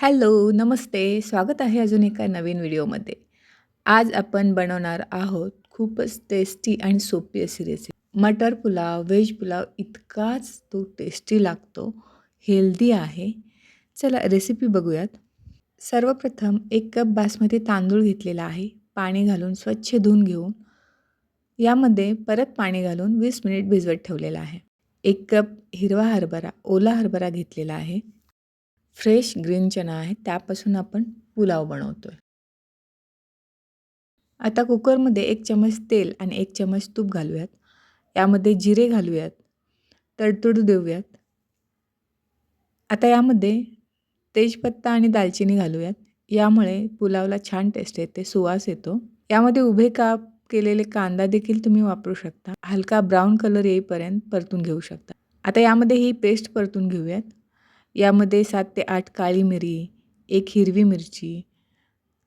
Hello, नमस्ते. स्वागत आहे अजून एका नवीन व्हिडिओमध्ये. आज आपण बनवणार आहोत खूपच टेस्टी आणि सोपी अशी रेसिपी. मटर पुलाव, व्हेज पुलाव इतकाच तो टेस्टी लागतो, हेल्दी आहे. चला रेसिपी बघूयात. सर्वप्रथम 1 कप बासमती तांदूळ घेतलेला आहे. पाणी घालून स्वच्छ धुवून घेऊन यामध्ये परत पाणी घालून 20 मिनिट भिजवत ठेवलेला आहे. 1 कप हिरवा हरभरा, ओला हरभरा घेतलेला आहे. फ्रेश ग्रीन चना आहे, त्यापासून आपण पुलाव बनवतोय. आता कुकरमध्ये 1 चमच तेल आणि 1 चमच तूप घालूयात. यामध्ये जिरे घालूयात. तडतडू देऊयात. आता यामध्ये तेजपत्ता आणि दालचिनी घालूयात. यामुळे पुलावला छान टेस्ट येते, सुवास येतो. यामध्ये उभे काप केलेले कांदा देखील तुम्ही वापरू शकता. हलका ब्राऊन कलर येईपर्यंत परतून घेऊ शकता. आता यामध्ये ही पेस्ट परतून घेऊयात. यामध्ये 7 ते 8 काळी मिरी, 1 हिरवी मिरची,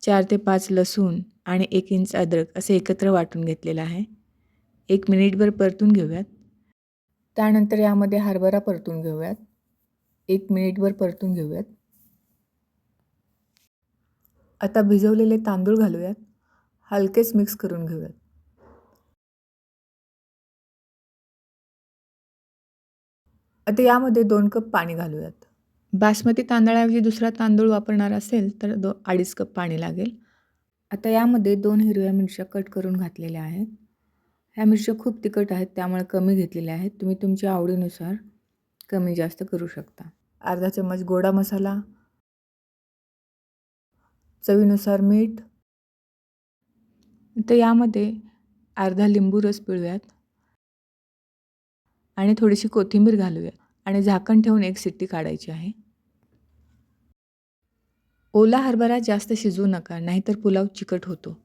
4 ते 5 लसूण आणि 1 इंच अद्रक असे एकत्र वाटून घेतलेलं आहे. 1 मिनिटभर परतून घेऊयात. त्यानंतर यामध्ये हरभरा परतून घेऊयात. 1 मिनिटभर परतून घेऊयात. आता भिजवलेले तांदूळ घालूयात. हलकेच मिक्स करून घेऊयात. आता यामध्ये 2 कप पाणी घालूयात. बासमती तांदळाऐवजी दुसरा तांदूळ वापरणार असेल तर 2.5 कप पाणी लागेल. आता यामध्ये 2 हिरव्या मिरच्या कट करून घातलेल्या आहेत. ह्या मिरच्या खूप तिखट आहेत, त्यामुळे कमी घेतलेल्या आहेत. तुम्ही तुमच्या आवडीनुसार कमी जास्त करू शकता. अर्धा चम्मच गोडा मसाला, चवीनुसार मीठ. तर यामध्ये अर्धा लिंबू रस पिळूयात आणि थोडीशी कोथिंबीर घालूयात आणि झाकण ठेवून 1 शिट्टी काढायची आहे. ओला हरभरा जास्त शिजवू नका, नाहीतर पुलाव चिकट होतो.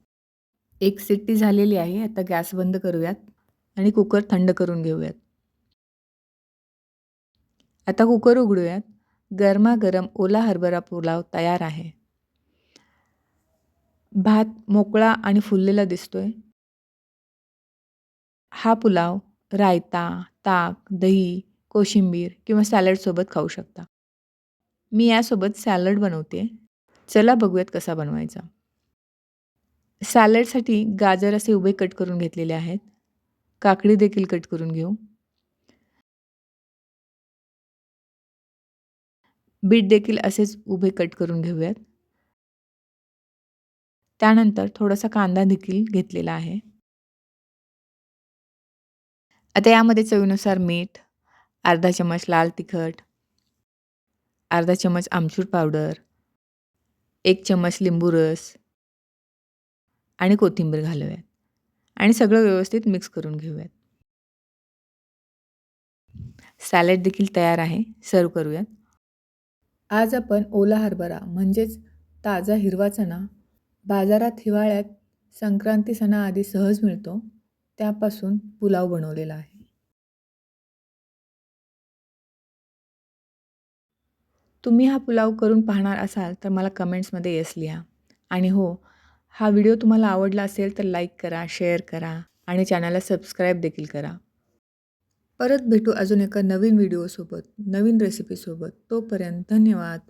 1 शिट्टी झालेली आहे. आता गॅस बंद करूयात आणि कुकर थंड करून घेऊयात. आता कुकर उघडूयात. गरमागरम ओला हरभरा पुलाव तयार आहे. भात मोकळा आणि फुललेला दिसतोय. हा पुलाव रायता, ताक, दही, कोशिंबीर किंवा सॅलडसोबत खाऊ शकता. मी यासोबत सॅलड बनवते. चला बघूयात कसा बनवायचा. सॅलडसाठी गाजर असे उभे कट करून घेतलेले आहेत. काकडी देखील कट करून घेऊ. बीट देखील असेच उभे कट करून घेऊयात. त्यानंतर थोडासा कांदा देखील घेतलेला आहे. आता यामध्ये चवीनुसार मीठ, अर्धा चमच लाल तिखट, अर्धा चमच आमचूर पावडर, 1 चमच लिंबू रस आणि कोथिंबीर घालूयात आणि सगळं व्यवस्थित मिक्स करून घेऊयात. सॅलड देखील तयार आहे. सर्व्ह करूयात. आज आपण ओला हरभरा म्हणजेच ताजा हिरवा चणा बाजारात हिवाळ्यात संक्रांती सणाआधी सहज मिळतो. त्यापासून पुलाव बनवलेला आहे. तुम्ही हा पुलाव करून पाहणार असाल तर मला कमेंट्समध्ये येस लिहा. आणि हो, हा व्हिडिओ तुम्हाला आवडला असेल तर लाईक करा, शेअर करा आणि चॅनलला सबस्क्राईब देखील करा. परत भेटू अजून एका नवीन व्हिडिओसोबत, नवीन रेसिपीसोबत. तोपर्यंत धन्यवाद.